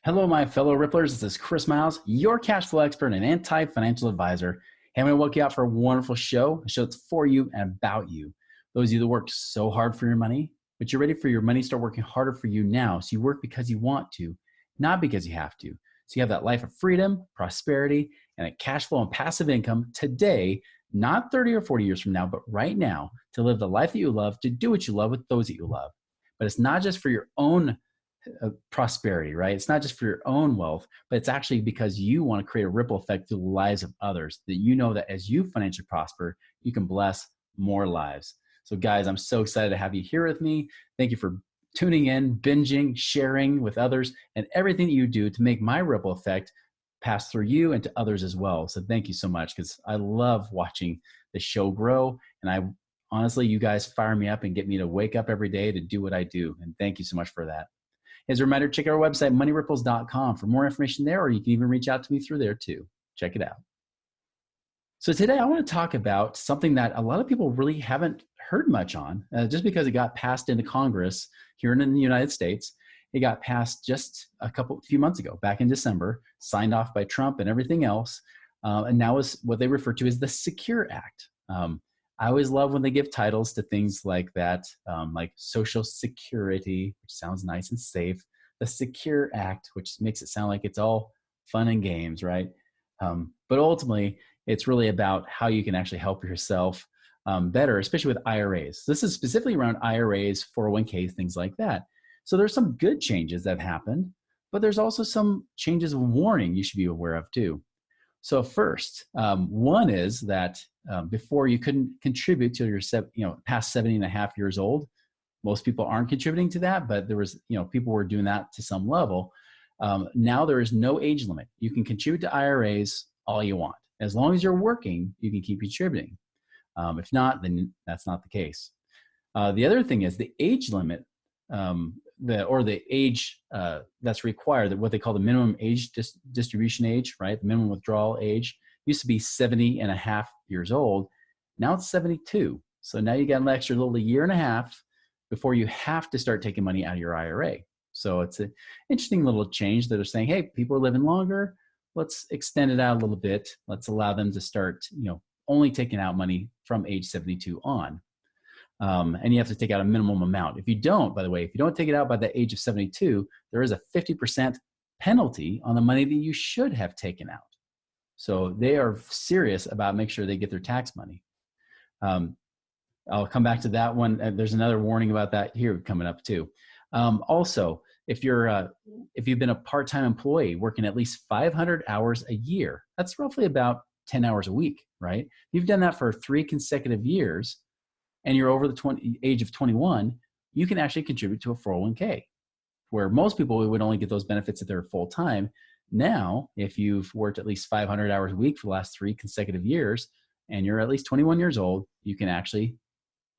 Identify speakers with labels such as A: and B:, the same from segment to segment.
A: Hello, my fellow Ripplers. This is Chris Miles, your cash flow expert and anti-financial advisor. Hey, I'm going to welcome you out for a wonderful show, a show that's for you and about you. Those of you that work so hard for your money, but you're ready for your money to start working harder for you now. So you work because you want to, not because you have to. So you have that life of freedom, prosperity, and a cash flow and passive income today, not 30 or 40 years from now, but right now, to live the life that you love, to do what you love with those that you love. But it's not just for your own prosperity, right? It's not just for your own wealth, but it's actually because you want to create a ripple effect through the lives of others, that you know that as you financially prosper, you can bless more lives. So guys, I'm so excited to have you here with me. Thank you for tuning in, binging, sharing with others, and everything that you do to make my ripple effect pass through you and to others as well. So thank you so much, because I love watching the show grow. And honestly, you guys fire me up and get me to wake up every day to do what I do. And thank you so much for that. As a reminder, check out our website, moneyripples.com, for more information there, or you can even reach out to me through there too. Check it out. So today I want to talk about something that a lot of people really haven't heard much on, just because it got passed into Congress here in the United States. It got passed just a few months ago, back in December, signed off by Trump and everything else. And now is what they refer to as the Secure Act. I always love when they give titles to things like that, like Social Security, which sounds nice and safe. The Secure Act, which makes it sound like it's all fun and games, right? But ultimately, it's really about how you can actually help yourself better, especially with IRAs. This is specifically around IRAs, 401ks, things like that. So there's some good changes that have happened, but there's also some changes of warning you should be aware of too. So first, one is that before you couldn't contribute till you're past 70 and a half years old. Most people aren't contributing to that, but there was, people were doing that to some level. Now there is no age limit. You can contribute to IRAs all you want. As long as you're working, you can keep contributing. If not, then that's not the case. The other thing is the age limit, the age that's required, that what they call the minimum age distribution age, right? The minimum withdrawal age used to be 70 and a half years old. Now it's 72. So now you got an extra little year and a half before you have to start taking money out of your IRA. So it's an interesting little change that are saying, hey, people are living longer. Let's extend it out a little bit. Let's allow them to start, only taking out money from age 72 on. And you have to take out a minimum amount. If you don't, by the way, if you don't take it out by the age of 72, there is a 50% penalty on the money that you should have taken out. So they are serious about making sure they get their tax money. I'll come back to that one. There's another warning about that here coming up too. Also, if you've been a part-time employee working at least 500 hours a year, that's roughly about 10 hours a week, right? If you've done that for 3 consecutive years, and you're over the age of 21, you can actually contribute to a 401k, where most people would only get those benefits if they're full time. Now, if you've worked at least 500 hours a week for the last 3 consecutive years, and you're at least 21 years old, you can actually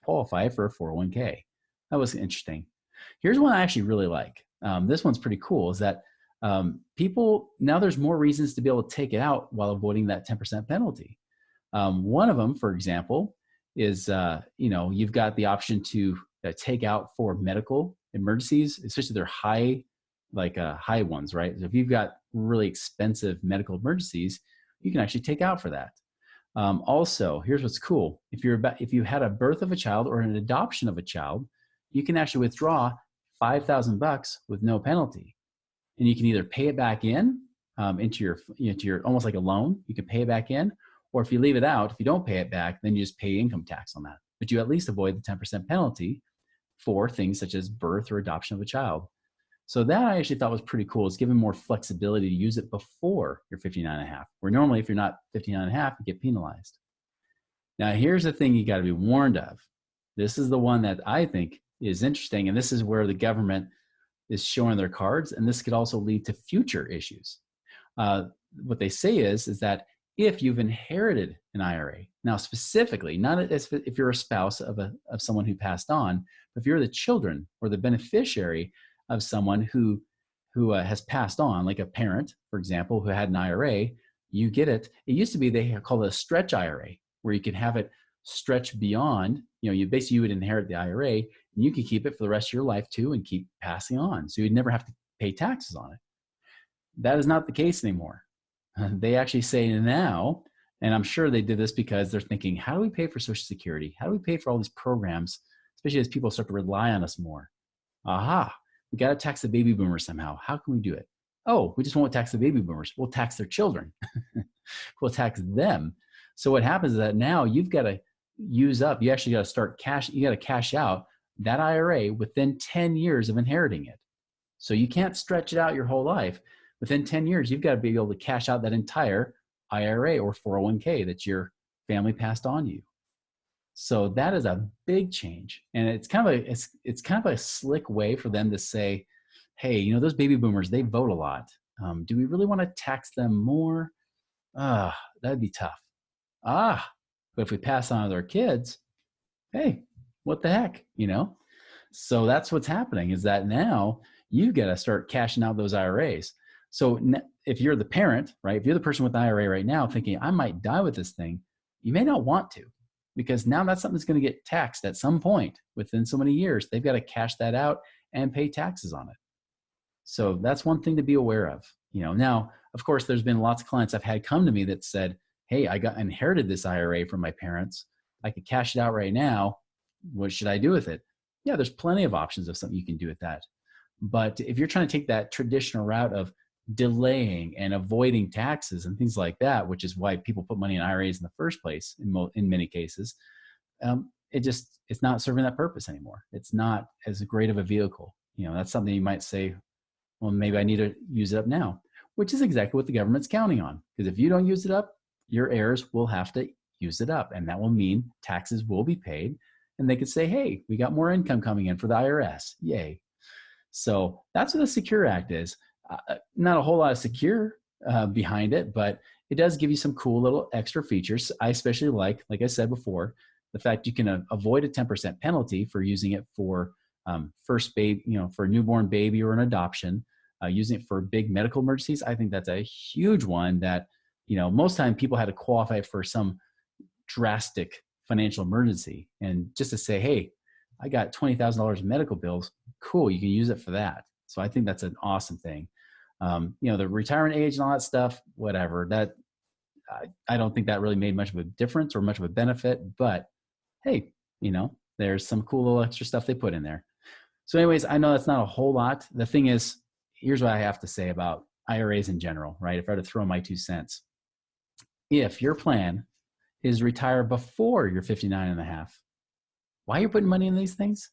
A: qualify for a 401k. That was interesting. Here's one I actually really like. This one's pretty cool, is that people, now there's more reasons to be able to take it out while avoiding that 10% penalty. One of them, for example, is, you've got the option to take out for medical emergencies, especially they're high ones, right? So if you've got really expensive medical emergencies, you can actually take out for that. Also, here's what's cool. If you had a birth of a child or an adoption of a child, you can actually withdraw $5,000 with no penalty. And you can either pay it back in into your almost like a loan. You can pay it back in. Or if you leave it out, if you don't pay it back, then you just pay income tax on that. But you at least avoid the 10% penalty for things such as birth or adoption of a child. So that I actually thought was pretty cool. It's given more flexibility to use it before you're 59 and a half, where normally if you're not 59 and a half, you get penalized. Now here's the thing you got to be warned of. This is the one that I think is interesting, and this is where the government is showing their cards, and this could also lead to future issues. What they say is that if you've inherited an IRA, now specifically, not as if you're a spouse of someone who passed on, but if you're the children or the beneficiary of someone who has passed on, like a parent, for example, who had an IRA, you get it. It used to be, they call it a stretch IRA, where you can have it stretch beyond, you would inherit the IRA and you can keep it for the rest of your life too and keep passing on. So you'd never have to pay taxes on it. That is not the case anymore. They actually say now, and I'm sure they did this because they're thinking, how do we pay for Social Security? How do we pay for all these programs, especially as people start to rely on us more? Aha, we got to tax the baby boomers somehow. How can we do it? Oh, we just won't tax the baby boomers. We'll tax their children. We'll tax them. So what happens is that now you've got to use up, you actually got to start cash, you got to cash out that IRA within 10 years of inheriting it. So you can't stretch it out your whole life. Within 10 years, you've got to be able to cash out that entire IRA or 401k that your family passed on you. So that is a big change. And it's kind of a slick way for them to say, hey, you know, those baby boomers, they vote a lot. Do we really want to tax them more? That'd be tough. But if we pass on to their kids, hey, what the heck, you know? So that's what's happening, is that now you got to start cashing out those IRAs. So if you're the parent, right, if you're the person with the IRA right now thinking, I might die with this thing, you may not want to, because now that's something that's going to get taxed at some point within so many years. They've got to cash that out and pay taxes on it. So that's one thing to be aware of. You know, now, of course, there's been lots of clients I've had come to me that said, hey, I inherited this IRA from my parents. I could cash it out right now. What should I do with it? Yeah, there's plenty of options of something you can do with that. But if you're trying to take that traditional route of delaying and avoiding taxes and things like that, which is why people put money in IRAs in the first place in many cases, it's not serving that purpose anymore. It's not as great of a vehicle. You know, that's something you might say, well, maybe I need to use it up now, which is exactly what the government's counting on. Because if you don't use it up, your heirs will have to use it up. And that will mean taxes will be paid. And they could say, hey, we got more income coming in for the IRS. Yay. So that's what the Secure Act is. Not a whole lot of secure behind it, but it does give you some cool little extra features. I especially like I said before, the fact you can avoid a 10% penalty for using it for first baby, you know, for a newborn baby or an adoption, using it for big medical emergencies. I think that's a huge one that, you know, most time people had to qualify for some drastic financial emergency. And just to say, hey, I got $20,000 in medical bills, cool, you can use it for that. So I think that's an awesome thing. You know, the retirement age and all that stuff, whatever, that I don't think that really made much of a difference or much of a benefit, but hey, you know, there's some cool little extra stuff they put in there. So anyways, I know that's not a whole lot. The thing is, here's what I have to say about IRAs in general, right? If I were to throw my 2 cents, if your plan is retire before you're 59 and a half, why are you putting money in these things?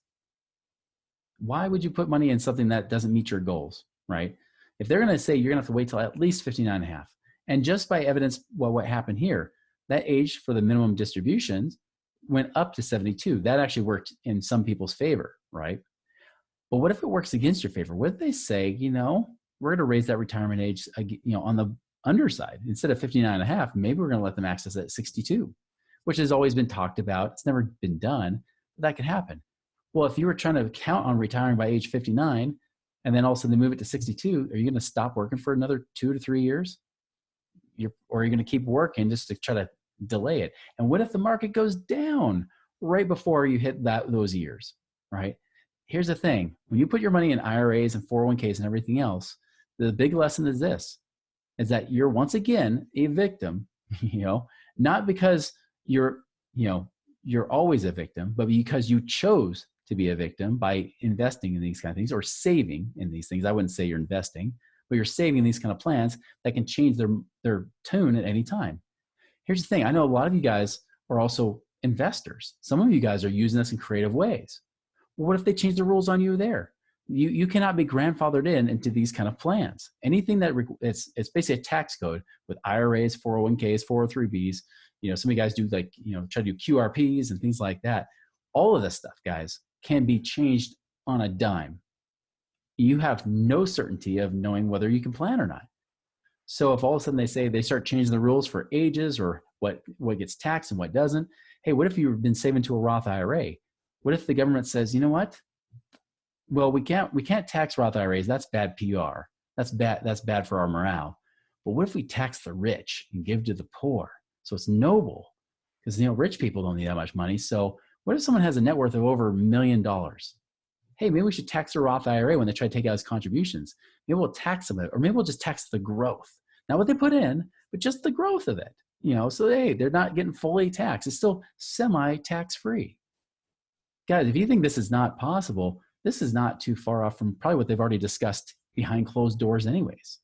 A: Why would you put money in something that doesn't meet your goals, right? If they're going to say you're going to have to wait till at least 59 and a half, and just by evidence, well, what happened here, that age for the minimum distributions went up to 72. That actually worked in some people's favor, right? But what if it works against your favor? What if they say, you know, we're going to raise that retirement age, you know, on the underside, instead of 59 and a half, maybe we're going to let them access it at 62, which has always been talked about. It's never been done, but that could happen. Well, if you were trying to count on retiring by age 59, and then all of a sudden they move it to 62, are you going to stop working for another 2 to 3 years? Or are you going to keep working just to try to delay it? And what if the market goes down right before you hit those years, right? Here's the thing. When you put your money in IRAs and 401ks and everything else, the big lesson is this, is that you're once again a victim, you know, not because you're always a victim, but because you chose to be a victim by investing in these kind of things or saving in these things. I wouldn't say you're investing, but you're saving these kind of plans that can change their tune at any time. Here's the thing. I know a lot of you guys are also investors. Some of you guys are using this in creative ways. Well, what if they change the rules on you there? You cannot be grandfathered into these kind of plans. Anything that it's basically a tax code with IRAs, 401ks, 403bs. You know, some of you guys do try to do QRPs and things like that. All of this stuff, guys, can be changed on a dime. You have no certainty of knowing whether you can plan or not. So if all of a sudden they start changing the rules for ages or what gets taxed and what doesn't, hey, what if you've been saving to a Roth IRA? What if the government says, you know what? Well, we can't tax Roth IRAs. That's bad PR. That's bad for our morale. But what if we tax the rich and give to the poor? So it's noble, because rich people don't need that much money. So what if someone has a net worth of over $1 million? hey, maybe we should tax the Roth IRA when they try to take out his contributions. Maybe we'll tax them, or maybe we'll just tax the growth. Not what they put in, but just the growth of it. So hey, they're not getting fully taxed. It's still semi-tax free. Guys, if you think this is not possible, this is not too far off from probably what they've already discussed behind closed doors anyways.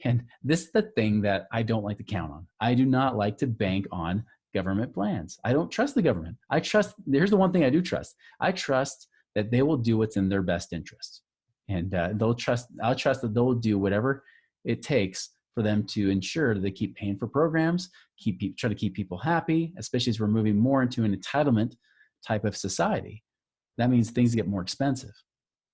A: And this is the thing that I don't like to count on. I do not like to bank on government plans. I don't trust the government. Here's the one thing I do trust. I trust that they will do what's in their best interest. And I'll trust that they'll do whatever it takes for them to ensure that they keep paying for programs, try to keep people happy, especially as we're moving more into an entitlement type of society. That means things get more expensive.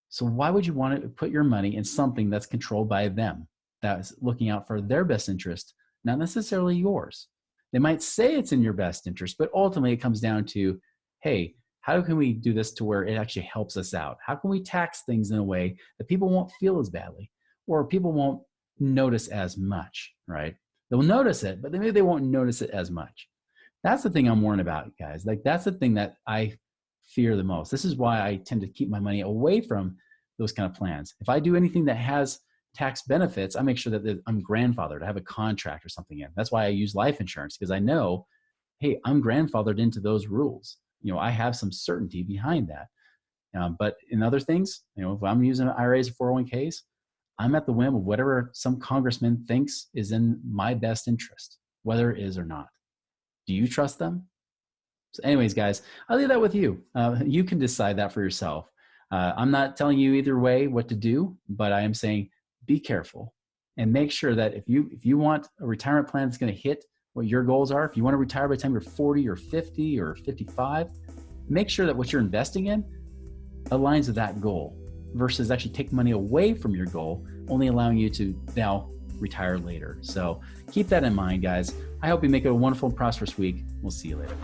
A: So why would you want to put your money in something that's controlled by them, that's looking out for their best interest, not necessarily yours? They might say it's in your best interest, but ultimately it comes down to, hey, how can we do this to where it actually helps us out? How can we tax things in a way that people won't feel as badly, or people won't notice as much, right? They'll notice it, but maybe they won't notice it as much. That's the thing I'm worried about, guys. Like, that's the thing that I fear the most. This is why I tend to keep my money away from those kind of plans. If I do anything that has tax benefits, I make sure that I'm grandfathered. I have a contract or something in. That's why I use life insurance, because I know, hey, I'm grandfathered into those rules. I have some certainty behind that. But in other things, if I'm using IRAs or 401ks, I'm at the whim of whatever some congressman thinks is in my best interest, whether it is or not. Do you trust them? So anyways, guys, I'll leave that with you. You can decide that for yourself. I'm not telling you either way what to do, but I am saying be careful and make sure that if you want a retirement plan that's going to hit what your goals are, if you want to retire by the time you're 40 or 50 or 55, make sure that what you're investing in aligns with that goal versus actually take money away from your goal, only allowing you to now retire later. So keep that in mind, guys. I hope you make it a wonderful and prosperous week. We'll see you later.